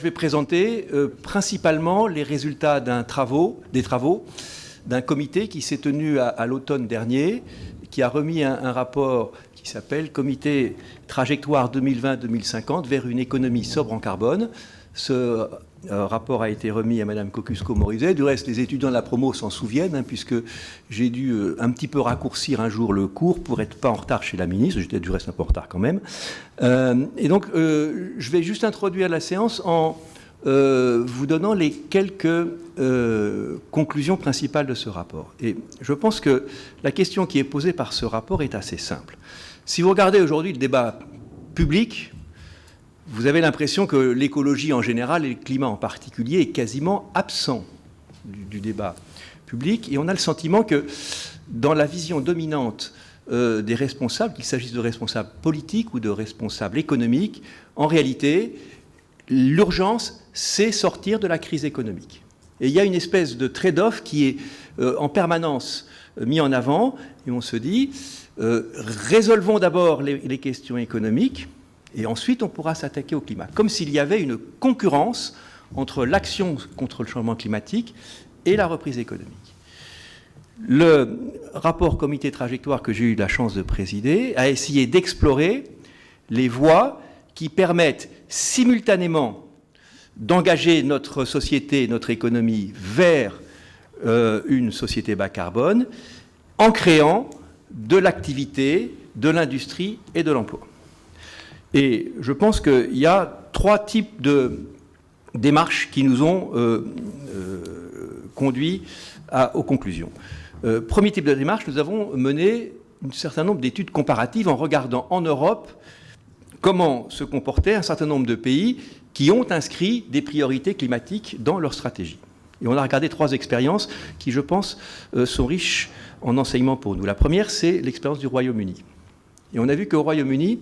vais présenter principalement les résultats des travaux d'un comité qui s'est tenu à l'automne dernier, qui a remis un rapport qui s'appelle « Comité Trajectoire 2020-2050 vers une économie sobre en carbone ». Ce rapport a été remis à Mme Kosciusko-Morizet. Du reste, les étudiants de la promo s'en souviennent, puisque j'ai dû un petit peu raccourcir un jour le cours pour être pas en retard chez la ministre. J'étais du reste un peu en retard quand même. Et donc, je vais juste introduire la séance en vous donnant les quelques conclusions principales de ce rapport. Et je pense que la question qui est posée par ce rapport est assez simple. Si vous regardez aujourd'hui le débat public, vous avez l'impression que l'écologie en général et le climat en particulier est quasiment absent du débat public. Et on a le sentiment que dans la vision dominante des responsables, qu'il s'agisse de responsables politiques ou de responsables économiques, en réalité, l'urgence, c'est sortir de la crise économique. Et il y a une espèce de trade-off qui est en permanence mis en avant, et on se dit, résolvons d'abord les questions économiques, et ensuite, on pourra s'attaquer au climat. Comme s'il y avait une concurrence entre l'action contre le changement climatique et la reprise économique. Le rapport Comité Trajectoire que j'ai eu la chance de présider a essayé d'explorer les voies qui permettent simultanément d'engager notre société, notre économie vers une société bas carbone en créant de l'activité, de l'industrie et de l'emploi. Et je pense qu'il y a trois types de démarches qui nous ont conduit aux conclusions. Premier type de démarche, nous avons mené un certain nombre d'études comparatives en regardant en Europe comment se comportaient un certain nombre de pays qui ont inscrit des priorités climatiques dans leur stratégie. Et on a regardé 3 expériences qui, je pense, sont riches en enseignements pour nous. La première, c'est l'expérience du Royaume-Uni. Et on a vu qu'au Royaume-Uni,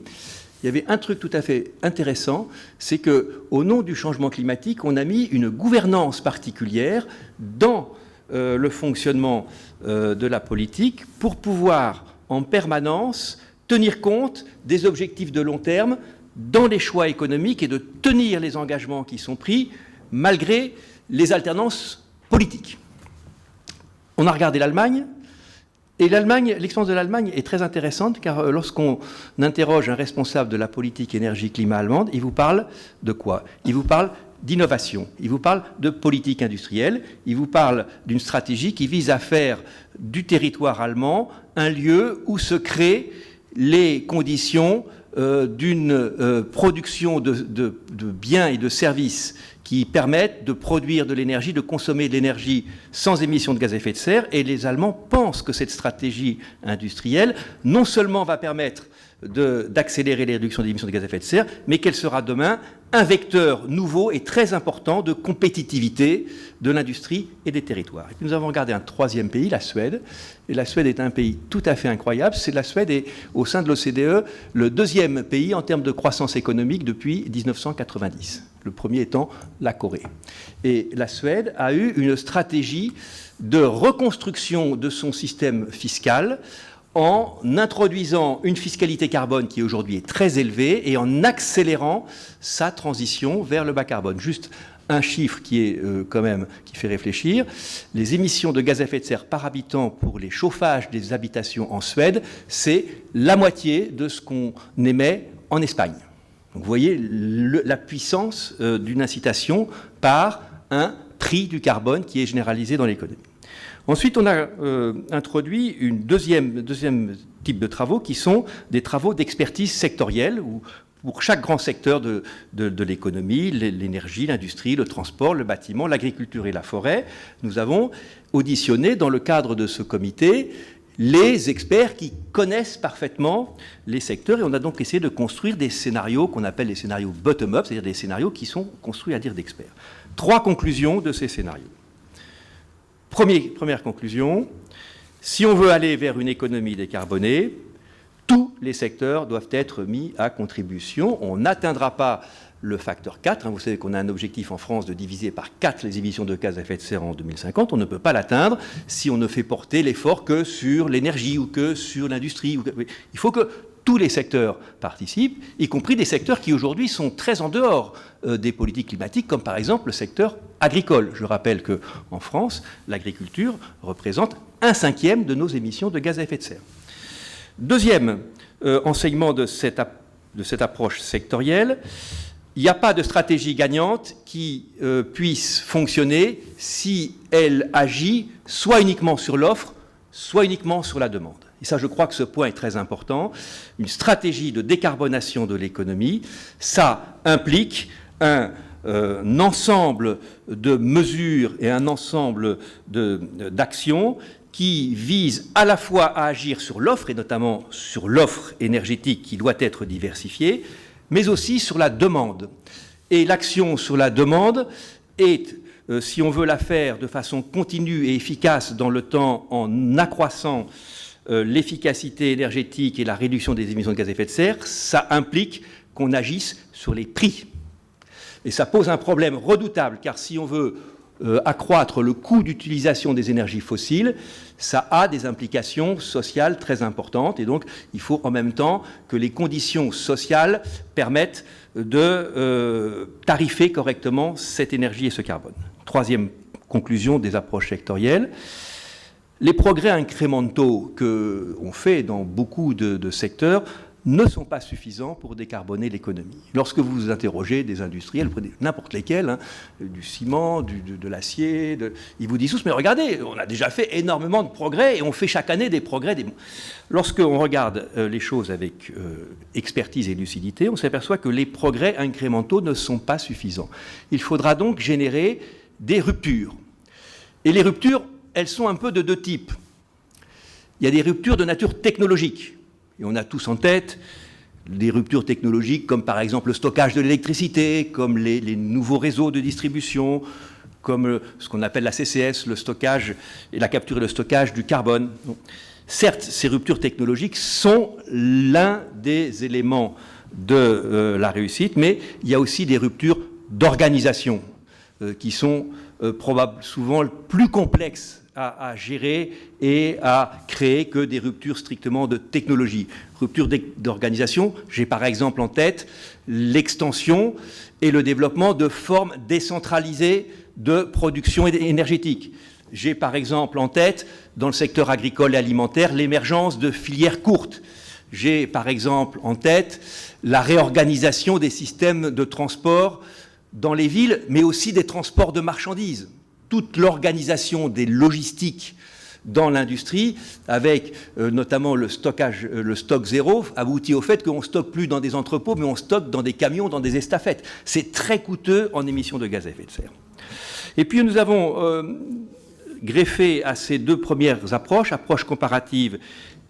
il y avait un truc tout à fait intéressant, c'est qu'au nom du changement climatique, on a mis une gouvernance particulière dans le fonctionnement de la politique pour pouvoir en permanence tenir compte des objectifs de long terme dans les choix économiques et de tenir les engagements qui sont pris malgré les alternances politiques. On a regardé l'Allemagne. Et l'expérience de l'Allemagne est très intéressante car lorsqu'on interroge un responsable de la politique énergie-climat allemande, il vous parle de quoi? Il vous parle d'innovation, il vous parle de politique industrielle, il vous parle d'une stratégie qui vise à faire du territoire allemand un lieu où se créent les conditions d'une production de biens et de services qui permettent de produire de l'énergie, de consommer de l'énergie sans émission de gaz à effet de serre. Et les Allemands pensent que cette stratégie industrielle, non seulement va permettre d'accélérer les réductions d'émissions de gaz à effet de serre, mais qu'elle sera demain un vecteur nouveau et très important de compétitivité de l'industrie et des territoires. Et puis nous avons regardé un 3e pays, la Suède. Et la Suède est un pays tout à fait incroyable. La Suède est, au sein de l'OCDE, le 2e pays en termes de croissance économique depuis 1990. Le premier étant la Corée. Et la Suède a eu une stratégie de reconstruction de son système fiscal en introduisant une fiscalité carbone qui aujourd'hui est très élevée et en accélérant sa transition vers le bas carbone. Juste un chiffre qui est quand même qui fait réfléchir. Les émissions de gaz à effet de serre par habitant pour les chauffages des habitations en Suède, c'est la moitié de ce qu'on émet en Espagne. Donc vous voyez la puissance d'une incitation par un prix du carbone qui est généralisé dans l'économie. Ensuite, on a introduit une deuxième type de travaux qui sont des travaux d'expertise sectorielle où pour chaque grand secteur de l'économie, l'énergie, l'industrie, le transport, le bâtiment, l'agriculture et la forêt, nous avons auditionné dans le cadre de ce comité les experts qui connaissent parfaitement les secteurs et on a donc essayé de construire des scénarios qu'on appelle les scénarios bottom-up, c'est-à-dire des scénarios qui sont construits à dire d'experts. 3 conclusions de ces scénarios. Première conclusion, si on veut aller vers une économie décarbonée, tous les secteurs doivent être mis à contribution. On n'atteindra pas le facteur 4. Vous savez qu'on a un objectif en France de diviser par 4 les émissions de gaz à effet de serre en 2050. On ne peut pas l'atteindre si on ne fait porter l'effort que sur l'énergie ou que sur l'industrie. Il faut que tous les secteurs participent, y compris des secteurs qui aujourd'hui sont très en dehors des politiques climatiques, comme par exemple le secteur agricole. Je rappelle qu'en France, l'agriculture représente 1/5 de nos émissions de gaz à effet de serre. Deuxième enseignement de cette approche sectorielle, il n'y a pas de stratégie gagnante qui puisse fonctionner si elle agit soit uniquement sur l'offre, soit uniquement sur la demande. Et ça, je crois que ce point est très important. Une stratégie de décarbonation de l'économie, ça implique un ensemble de mesures et un ensemble d'actions qui visent à la fois à agir sur l'offre, et notamment sur l'offre énergétique qui doit être diversifiée, mais aussi sur la demande. Et l'action sur la demande est, si on veut la faire de façon continue et efficace dans le temps en accroissant l'efficacité énergétique et la réduction des émissions de gaz à effet de serre, ça implique qu'on agisse sur les prix. Et ça pose un problème redoutable, car si on veut accroître le coût d'utilisation des énergies fossiles, ça a des implications sociales très importantes. Et donc, il faut en même temps que les conditions sociales permettent de tarifer correctement cette énergie et ce carbone. Troisième conclusion des approches sectorielles. Les progrès incrémentaux qu'on fait dans beaucoup de secteurs ne sont pas suffisants pour décarboner l'économie. Lorsque vous interrogez des industriels, n'importe lesquels, du ciment, de l'acier, ils vous disent tous, mais regardez, on a déjà fait énormément de progrès et on fait chaque année des progrès. Lorsqu'on regarde les choses avec expertise et lucidité, on s'aperçoit que les progrès incrémentaux ne sont pas suffisants. Il faudra donc générer des ruptures. Et les ruptures, elles sont un peu de deux types. Il y a des ruptures de nature technologique. Et on a tous en tête des ruptures technologiques comme par exemple le stockage de l'électricité, comme les nouveaux réseaux de distribution, comme ce qu'on appelle la CCS, le stockage et la capture et le stockage du carbone. Certes, ces ruptures technologiques sont l'un des éléments de la réussite, mais il y a aussi des ruptures d'organisation qui sont souvent plus complexes à gérer et à créer que des ruptures strictement de technologie. Rupture d'organisation, j'ai par exemple en tête l'extension et le développement de formes décentralisées de production énergétique. J'ai par exemple en tête, dans le secteur agricole et alimentaire, l'émergence de filières courtes. J'ai par exemple en tête la réorganisation des systèmes de transport dans les villes, mais aussi des transports de marchandises. Toute l'organisation des logistiques dans l'industrie, avec notamment le stock zéro, aboutit au fait qu'on ne stocke plus dans des entrepôts, mais on stocke dans des camions, dans des estafettes. C'est très coûteux en émissions de gaz à effet de serre. Et puis nous avons greffé à ces deux premières approches, approche comparative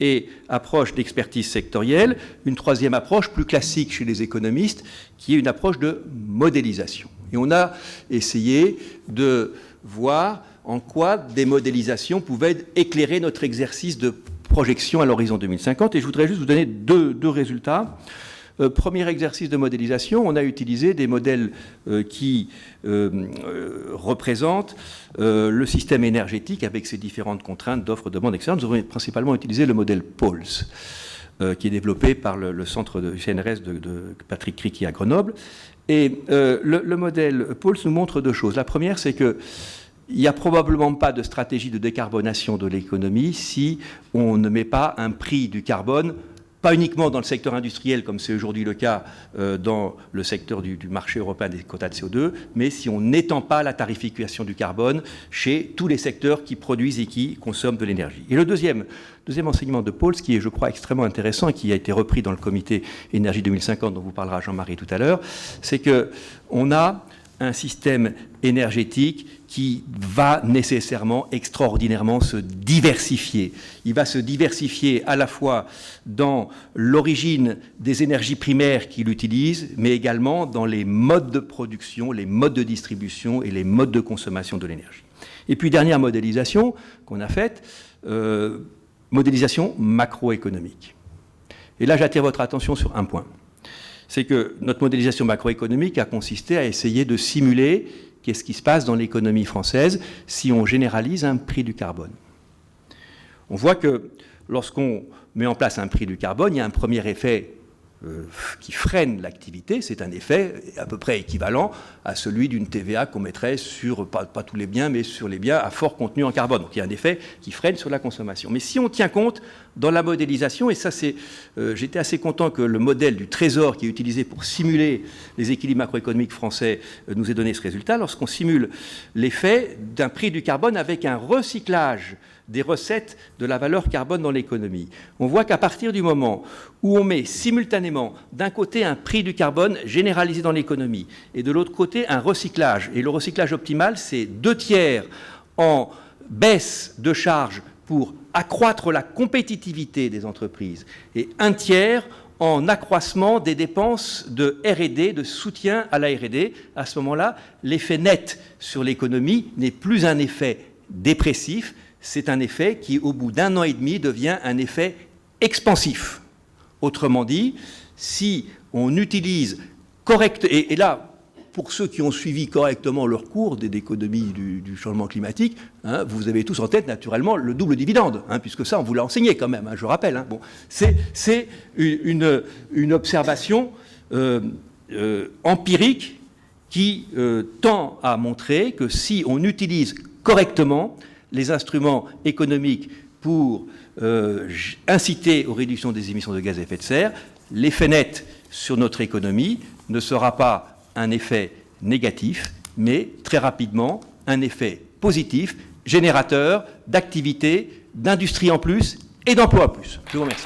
et approche d'expertise sectorielle, une troisième approche plus classique chez les économistes, qui est une approche de modélisation. Et on a essayé de voir en quoi des modélisations pouvaient éclairer notre exercice de projection à l'horizon 2050. Et je voudrais juste vous donner deux résultats. Premier exercice de modélisation, on a utilisé des modèles qui représentent le système énergétique avec ses différentes contraintes d'offres, demande, etc. Nous avons principalement utilisé le modèle POLS, qui est développé par le centre de CNRS de Patrick Criqui à Grenoble. Et le modèle POLS nous montre deux choses. La première, c'est que il n'y a probablement pas de stratégie de décarbonation de l'économie si on ne met pas un prix du carbone, pas uniquement dans le secteur industriel, comme c'est aujourd'hui le cas dans le secteur du marché européen des quotas de CO2, mais si on n'étend pas la tarification du carbone chez tous les secteurs qui produisent et qui consomment de l'énergie. Et le deuxième enseignement de Pauls, qui est, je crois, extrêmement intéressant et qui a été repris dans le comité Énergie 2050, dont vous parlera Jean-Marie tout à l'heure, c'est qu'on a un système énergétique qui va nécessairement, extraordinairement se diversifier. Il va se diversifier à la fois dans l'origine des énergies primaires qu'il utilise, mais également dans les modes de production, les modes de distribution et les modes de consommation de l'énergie. Et puis, dernière modélisation qu'on a faite, modélisation macroéconomique. Et là, j'attire votre attention sur un point. c'est que notre modélisation macroéconomique a consisté à essayer de simuler qu'est-ce qui se passe dans l'économie française si on généralise un prix du carbone. On voit que lorsqu'on met en place un prix du carbone, il y a un premier effet qui freine l'activité. C'est un effet à peu près équivalent à celui d'une TVA qu'on mettrait sur, pas tous les biens, mais sur les biens à fort contenu en carbone. Donc il y a un effet qui freine sur la consommation. Mais si on tient compte dans la modélisation, et ça c'est, j'étais assez content que le modèle du Trésor qui est utilisé pour simuler les équilibres macroéconomiques français nous ait donné ce résultat, lorsqu'on simule l'effet d'un prix du carbone avec un recyclage des recettes de la valeur carbone dans l'économie. On voit qu'à partir du moment où on met simultanément d'un côté un prix du carbone généralisé dans l'économie et de l'autre côté un recyclage, et le recyclage optimal c'est 2/3 en baisse de charges pour accroître la compétitivité des entreprises et 1/3 en accroissement des dépenses de R&D, de soutien à la R&D, à ce moment-là, l'effet net sur l'économie n'est plus un effet dépressif, c'est un effet qui, au bout d'1 an et demi, devient un effet expansif. Autrement dit, si on utilise correctement, et là, pour ceux qui ont suivi correctement leur cours d'économie du changement climatique, hein, vous avez tous en tête, naturellement, le double dividende, hein, puisque ça, on vous l'a enseigné quand même, hein, je rappelle. Hein. Bon, c'est une observation empirique qui tend à montrer que si on utilise correctement les instruments économiques pour inciter aux réductions des émissions de gaz à effet de serre, l'effet net sur notre économie ne sera pas un effet négatif, mais très rapidement un effet positif, générateur d'activité, d'industrie en plus et d'emploi en plus. Je vous remercie.